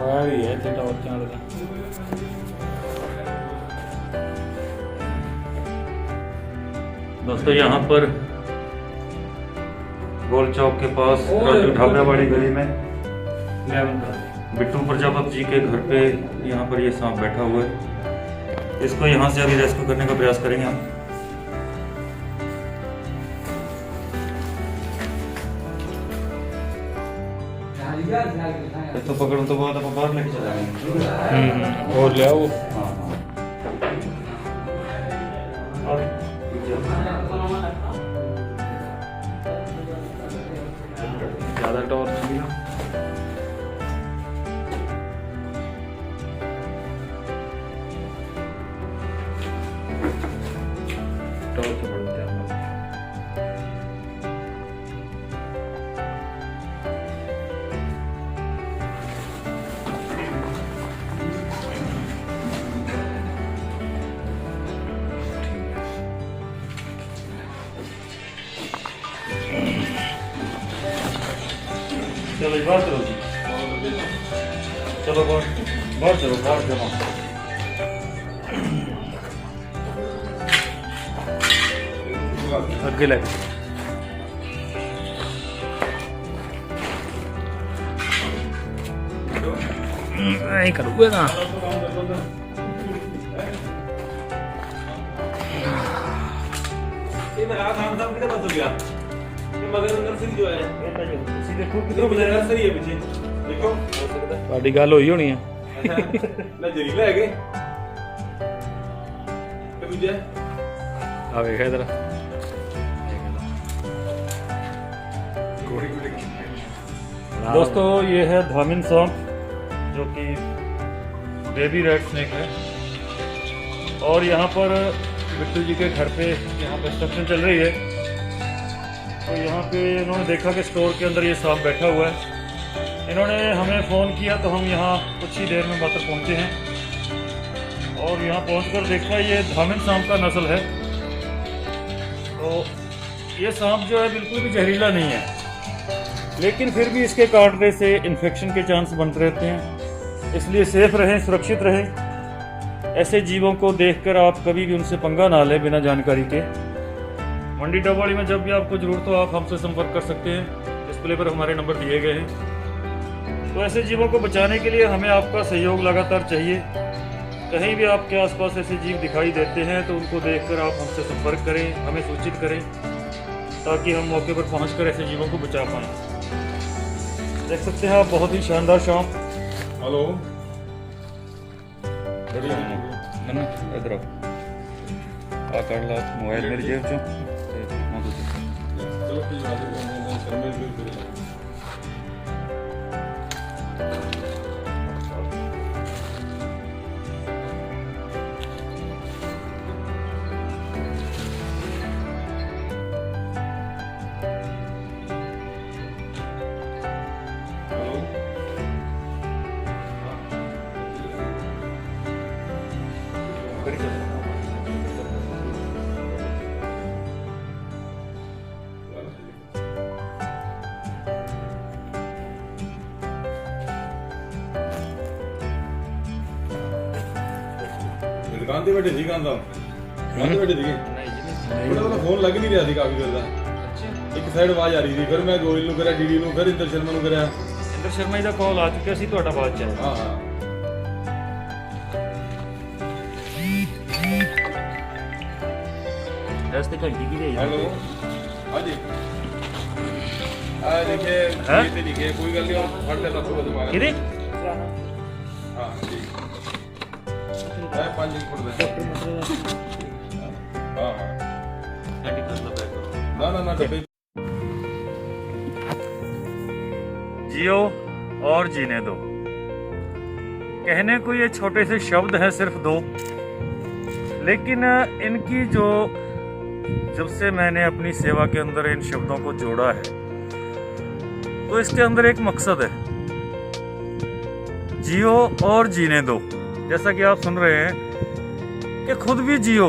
Wire ही है theta और क्या लगा। दोस्तों यहाँ पर गोल चौक के पास राजू ढाबे वाली गली में बिट्टू प्रजापति जी के घर पे यहाँ पर ये सांप बैठा हुआ है। इसको यहाँ से अभी रेस्क्यू करने का प्रयास करेंगे हम। तो पकड़ो तो बहुत आप बाहर लेके चला गए और ले आओ। ज़्यादा टॉर्च भी ना। टॉर्च बढ़ते हैं हम लोग। चलो बाहर चलो जी, चलो बाहर चलो, बाहर जमा। आगे लगे नहीं करूँगा ना। ਤੁਹਾਡੀ ਗੱਲ ਹੋਈ ਹੋਣੀ ਆ। ਜ਼ਰੀਲਾ ਹੈਗੇ ਤੇ ਦੂਜਾ ਆ ਵੇਖ ਇਧਰ। दोस्तों ये है धामिन सांप, जो कि बेबी रेड स्नेक है। और यहाँ पर बिट्टू जी के घर पे यहाँ कंस्ट्रक्शन चल रही है, तो यहाँ पे इन्होंने देखा कि स्टोर के अंदर ये सांप बैठा हुआ है। इन्होंने हमें फ़ोन किया तो हम यहाँ कुछ ही देर में मात्र पहुँचे हैं और यहाँ पहुँचकर देखा ये धामिन सांप का नस्ल है। तो ये सांप जो है बिल्कुल भी जहरीला नहीं है, लेकिन फिर भी इसके काटने से इन्फेक्शन के चांस बनते रहते हैं। इसलिए सेफ रहें, सुरक्षित रहें। ऐसे जीवों को देखकर आप कभी भी उनसे पंगा ना लें बिना जानकारी के। मंडी डबवाड़ी में जब भी आपको ज़रूरत हो आप हमसे संपर्क कर सकते हैं। डिस्प्ले पर हमारे नंबर दिए गए हैं। तो ऐसे जीवों को बचाने के लिए हमें आपका सहयोग लगातार चाहिए। कहीं भी आपके आसपास ऐसे जीव दिखाई देते हैं तो उनको देखकर आप हमसे संपर्क करें, हमें सूचित करें, ताकि हम मौके पर पहुंचकर ऐसे जीवों को बचा पाएँ। देख सकते हैं आप बहुत ही शानदार सांप। हेलो इधर आ कर ला मोबाइल मेरी जेब चो। चलो ठीक है शर्मा जी दुकान पे बैठे सी कहता दुकान पे बैठे थे थोड़ा फोन लग नहीं रहा काफी देर का। एक साइड आवाज आ रही थी, फिर मैं गोयल ਨੂੰ ਕਰਿਆ, ਡੀਡੀ ਨੂੰ, ਫਿਰ ਇੰਦਰ ਸ਼ਰਮਾ ਨੂੰ ਕਰਿਆ। ਇੰਦਰ ਸ਼ਰਮਾ ਜੀ ਦਾ ਕਾਲ ਆ ਚੁੱਕਿਆ ਸੀ, ਤੁਹਾਡਾ ਬਾਅਦ ਚ ਆਇਆ। ਹਾਂ ਰਸਤੇ ਘੰਟੀ ਕੀ ਰਹੀ। हेलो हाँ जी देखिए ये लिखे कोई गल नहीं और फट लेता तो दोबारा ਕਿਹਦੇ हाँ ठीक है 5 फुट दे हाँ हाँ ना डब्बे। जियो और जीने दो, कहने को ये छोटे से शब्द हैं सिर्फ दो, लेकिन इनकी जो जब से मैंने अपनी सेवा के अंदर इन शब्दों को जोड़ा है तो इसके अंदर एक मकसद है, जियो और जीने दो। जैसा कि आप सुन रहे हैं कि खुद भी जियो,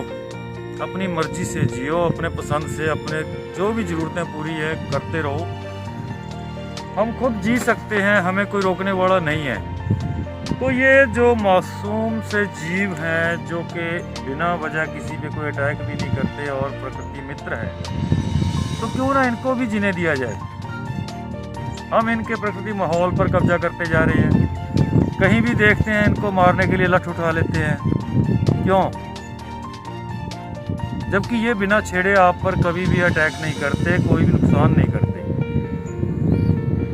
अपनी मर्जी से जियो, अपने पसंद से, अपने जो भी ज़रूरतें पूरी है करते रहो। हम खुद जी सकते हैं, हमें कोई रोकने वाला नहीं है। तो ये जो मासूम से जीव हैं जो कि बिना वजह किसी पे कोई अटैक भी नहीं करते और प्रकृति मित्र है, तो क्यों ना इनको भी जीने दिया जाए। हम इनके प्रकृति माहौल पर कब्जा करते जा रहे हैं, कहीं भी देखते हैं इनको मारने के लिए लठ उठा लेते हैं। क्यों? जबकि ये बिना छेड़े आप पर कभी भी अटैक नहीं करते, कोई भी नुकसान नहीं करते।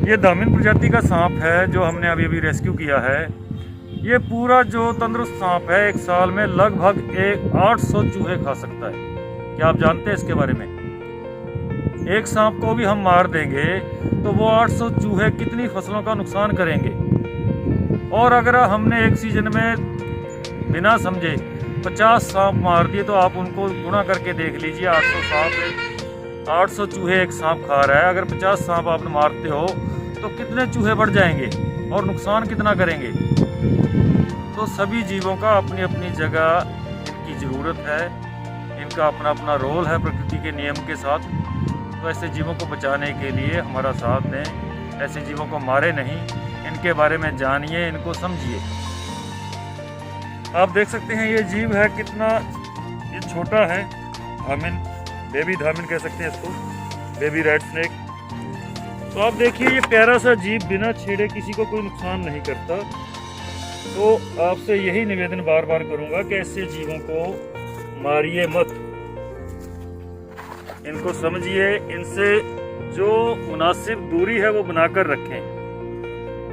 ये धामिन प्रजाति का सांप है जो हमने अभी अभी रेस्क्यू किया है। ये पूरा जो तंदुरुस्त सांप है, एक साल में लगभग 800 चूहे खा सकता है। क्या आप जानते हैं इसके बारे में? एक सांप को भी हम मार देंगे तो वो 800 चूहे कितनी फसलों का नुकसान करेंगे। और अगर हमने एक सीजन में बिना समझे 50 सांप मार दिए तो आप उनको गुणा करके देख लीजिए। 800 चूहे एक सांप खा रहा है। अगर 50 सांप आप मारते हो तो कितने चूहे बढ़ जाएंगे और नुकसान कितना करेंगे। तो सभी जीवों का अपनी अपनी जगह इनकी ज़रूरत है, इनका अपना अपना रोल है प्रकृति के नियम के साथ। तो ऐसे जीवों को बचाने के लिए हमारा साथ दें, ऐसे जीवों को मारे नहीं, इनके बारे में जानिए, इनको समझिए। आप देख सकते हैं ये जीव है कितना, ये छोटा है, धामिन, बेबी धामिन कह सकते हैं इसको, बेबी रेड स्नेक। तो आप देखिए ये प्यारा सा जीव बिना छेड़े किसी को कोई नुकसान नहीं करता। तो आपसे यही निवेदन बार बार करूंगा कि ऐसे जीवों को मारिए मत, इनको समझिए, इनसे जो मुनासिब दूरी है वो बनाकर रखें,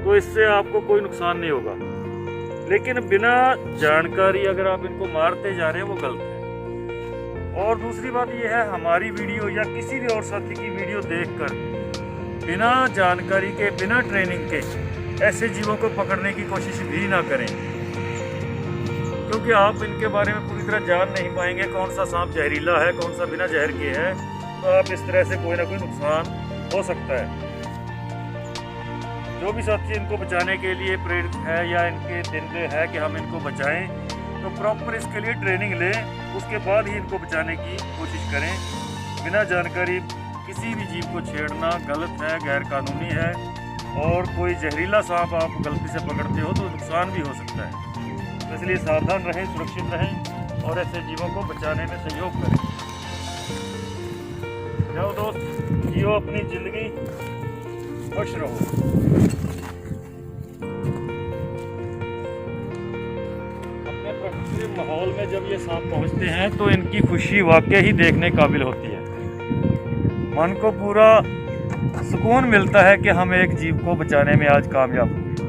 तो इससे आपको कोई नुकसान नहीं होगा। लेकिन बिना जानकारी अगर आप इनको मारते जा रहे हैं वो गलत है। और दूसरी बात ये है, हमारी वीडियो या किसी भी और साथी की वीडियो देखकर बिना जानकारी के, बिना ट्रेनिंग के ऐसे जीवों को पकड़ने की कोशिश भी ना करें, क्योंकि आप इनके बारे में पूरी तरह जान नहीं पाएंगे कौन सा सांप जहरीला है, कौन सा बिना जहर के है। तो आप इस तरह से कोई ना कोई नुकसान हो सकता है। जो भी साथी इनको बचाने के लिए प्रेरित है या इनके दिन में है कि हम इनको बचाएं, तो प्रॉपर इसके लिए ट्रेनिंग लें, उसके बाद ही इनको बचाने की कोशिश करें। बिना जानकारी किसी भी जीव को छेड़ना गलत है, गैर कानूनी है। और कोई जहरीला सांप आप गलती से पकड़ते हो तो नुकसान भी हो सकता है। तो इसलिए सावधान रहें, सुरक्षित रहें और ऐसे जीवों को बचाने में सहयोग करें। जाओ दोस्त, जियो अपनी जिंदगी, खुश रहो। अपने प्रकृति माहौल में जब ये सांप पहुंचते हैं तो इनकी खुशी वाकई ही देखने काबिल होती है। मन को पूरा सुकून मिलता है कि हम एक जीव को बचाने में आज कामयाब हुए।